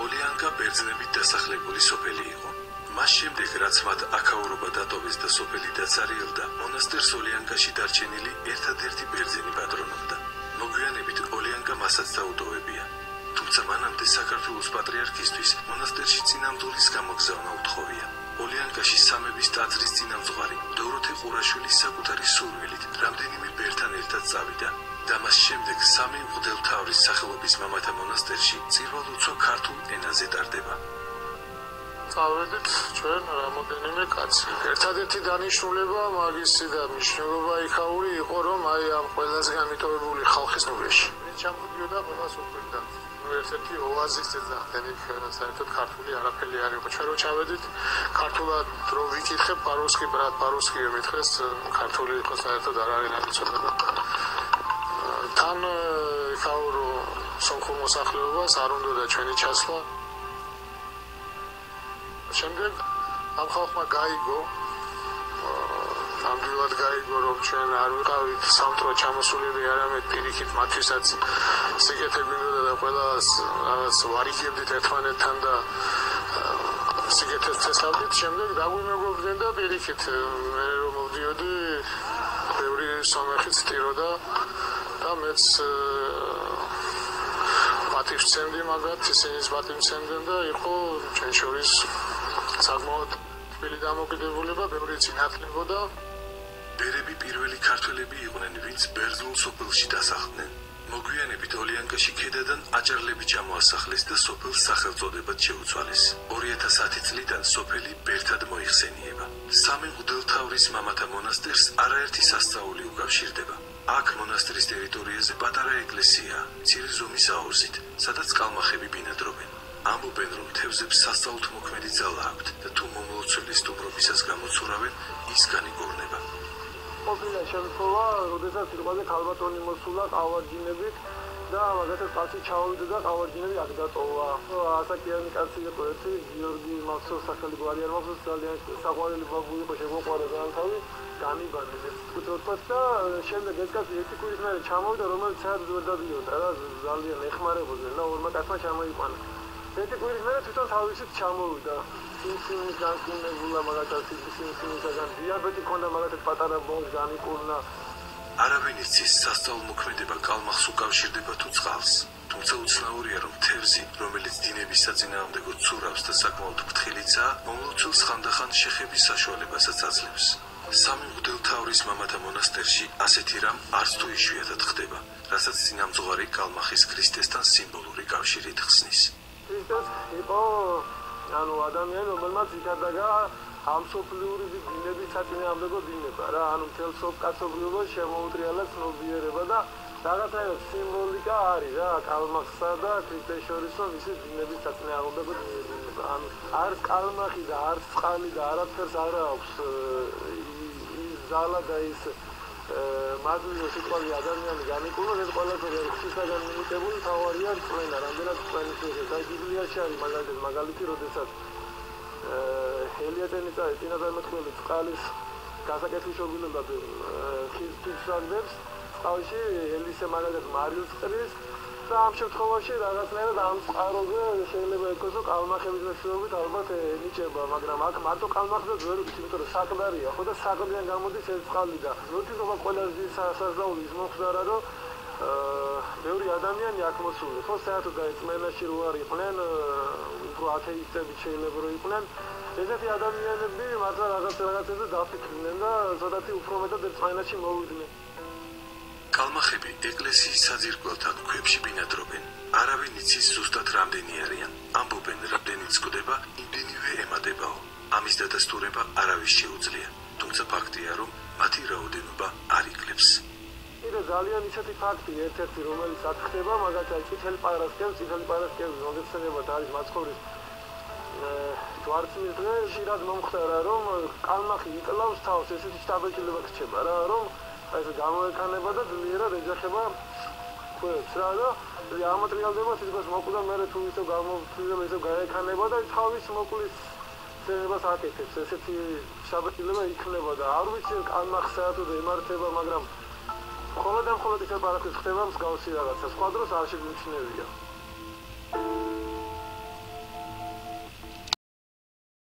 ოლიანკა ბერძნებით დასახლებული სოფელი იყო. მას შემდეგ, რაც მათ აქაურობა დატოვეს და სოფელი დაცარიელდა, მონასტერს ოლიანკაში დარჩენილი ერთადერთი ბერძენი პატრონობდა. მოგვიანებით ოლიანკა მასაც დაუტოვებია. თუმცა მანამდე საქართველოს პატრიარქისთვის მონასტერში წინამძღვრის გამოგზავნა უთხოვია. ოლიანკაში სამების ტაძრის წინამძღვარი დოროთე ყურაშვილის საკუთარი სურვილით რამდენიმე ბერთან ერთად წავიდა და მას შემდეგ სამი მღვდელმთავრის სახელობის მამათა მონასტერში წირვა-ლოცვა ქართულ ენაზე ტარდება. წავედით ჩვენ რამოდენიმე კაცი. ერთადერთი დანიშნულება მაგისი და მნიშვნელობა იქაური იყო, რომ ამ ყველაზე გამიტოვებული ხალხის ნუგეში. ვინც ჩამოდიოდა ყველას უყვირდა. ერთ-ერთი ოაზისი ძახდნენ იქ საერთოდ ქართული არაფერი არ იყო. ჩვენ რო ჩავედით ქართულად რო ვიკითხებ პარუსკი ბრატ პარუსკი მითხეს ქართული იყო საერთოდ არ არის ნაცნობი. თან იქაურო სომხურ მოსახლეობას არ უნდა ჩვენი ჩასვლა. შემდეგ ამ ხალხმა გაიგო ამდვილად გაიგო რომ ჩვენ არ ვიყავით სამთრო ჩამოსულები არამედ პირიქით მათთვისაც სიკეთე გვინდოდა და ყველას რაღაც ვარიგებდით ერთმანეთთან და სიკეთეს წესავდით. შემდეგ დაგვიმეგობრდნენ და პირიქით მე რომ მოვდიოდი ბევრი სომეხი სტიროდა და მეც პატივცემდი მაგათ ისინიც პატივცემდნენ და იყო ჩვენ შორის საკმაოდ თბილი დამოკიდებულება, ბევრი წინათლებოდა. ბერები პირველი ქართველები იყვნენ, ვინც ბერძნულ სოფელში დასახლდნენ. მოგვიანებით ოლიანკაში ქედადან აჭარლები ჩამოასახლეს და სოფელს სახელწოდებად შეუცვალეს. 2010 წლიდან სოფელი ბერთად მოიხსენიება. სამი მღვდელმთავრის მამათა მონასტერს არაერთი სასწაული უკავშირდება. აქ მონასტრის ტერიტორიაზე პატარა ეკლესია, მცირე ზომის აუზით, სადაც კალმახები ბინადრობენ. ამბობენ, რომ თევზებს სასწაულთმოქმედი ძალა აქვთ და თუ მომლოცველი სტუმრობისას გამოცურავენ, ის განიგორნება. ყოფილა შემთხვევა, როდესაც სიტყვაზე ქალბატონი მოსულა ყავარჯინებით და მაგათაც კაცი ჩავიდა და ყავარჯინები აქ დატოვა. ასაკიანი კაცი იყო ერთი, გიორგი მახსოვს სახელი გვარი არ მახსოვს, ძალიან საყვარელი ბაბუ იყო, შემოყვარა განთავი, განიბანეს. უბრალოდ და შემდეგ ეს კაცი ერთი კვირის მერე ჩამოვიდა, რომელიც საერთოდ ვერ დადიოდა რა, ძალიან ეხმარებოდნენ და ორმა კაცმა ჩამოიყვანა. ერთი კვირის მერე თვითონ თავისით ჩამოვიდა. სიმსივნის განკურნებულა მაგათაც სიმსივნისაგან დიაბეტი ქონდა მაგათაც პატარა ბოლოს განიკურნა. არავინ იცის სასწაულმოქმედება კალმახს უკავშირდება თუ წყალს. თუმცა უცნაურია, რომ თევზი, რომელიც დინების საწინააღმდეგო ცურავს და საკმაოდ ფრთხილიცაა, მომლოცველს ხანდახან შეხების საშუალებასაც აძლევს. სამი მღვდელმთავრის მამათა მონასტერში ასეთი რამ არც თუ იშვიათად ხდება, რასაც წინამძღვარი კალმახის ქრისტესთან სიმბოლური კავშირით ხსნის. ქრისტეს იყო ადამიანი, რომელმაც იკადაგა ამ სოფლიური დინების საწინააღმდეგო დინება რა, მთელ კაცობრიობას შემოუტრიალა ცნობიერება და რაღაცნაირად სიმბოლიკა არის რა, კალმახსა და ქრისტეს შორის, რომ ისი დინების საწინააღმდეგო დინება. არც კალმახი და არც წყალი და არაფერს არ აქვს ის ძალა და ის მადლიერო სიტყვაზე ადამიანი განიკურნა, ეს ყველაფერი არის ღვთისაგან მიმიტებული, თავარია რწმენა, რამდენად რწმენის მიხედვით. აი ბიბლიაში არის მაგალითი, როდესაც ელია წინადარმეტყველი წყალის გასაკეთილშობილად ხის აგდებს, წყალში ელისე მაგალითად მარილს ყრის და ამ შემთხვევაში რაღაცნაირად ამ წყაროზე შეიძლება ითქვას, რომ კალმახების მეშვეობით ალბათ ნიჭება, მაგრამ აქ მარტო კალმახსაც ვერ ვიცი, იმიტომ რომ საყდარია, ხო და საყდრიდან გამოდის ეს წყალი და მოციქულობა ყველაზე სასაზღვრო ის მომხდარა, რომ ბევრი ადამიანი აქ მოსული, ხო საერთოდ წმენაში რო არ იყვნენ, უფრო ათეისტები შეიძლება რო იყვნენ, ესეთი ადამიანები მართლა რაღაცებზე დაფიქრდნენ და ზოგადად უფრო მეტად წმენაში მოვიდნენ. კალმახები ეკლესიის საძირკველთან ქვებში ბინადრობენ. არავინ იცის ზუსტად რამდენი არიან. ამბობენ, რამდენიც გვდება, იმდენივე ემატებაო. ამის დადასტურება არავის შეუძლია. თუმცა ფაქტია, რომ მათი რაოდენობა არ იკლებს. კიდე ძალიან ისეთი ფაქტი ერთ-ერთი, რომელიც აქ ხდება, მაგალითად წითელი პარასკევის მოგეხსენებათ არის მაცხოვრის ჯვარცმის დღეში რაც მომხდარა, რომ კალმახი იკლავს თავს, ესეთი შთაბეჭდილება რჩება რა, რომ ეს გამოეკანება და ძლიერად ეძახება ქვებს რა და ამატრიალდება სიტყვას მოკვდა მერე თუ ისევ გამოფრინდება ისევ გაეკანება და თავის მოკლის ცენებას აკეთებს, ესეთი შთაბეჭდილება იქნება და არ ვიცი კალმახს საერთოდ ემართება, მაგრამ მხოლოდ ისევ პარასკევს ხდება მსგავსი რაღაცა, სხვა დროს არ შეგვიმჩნევია.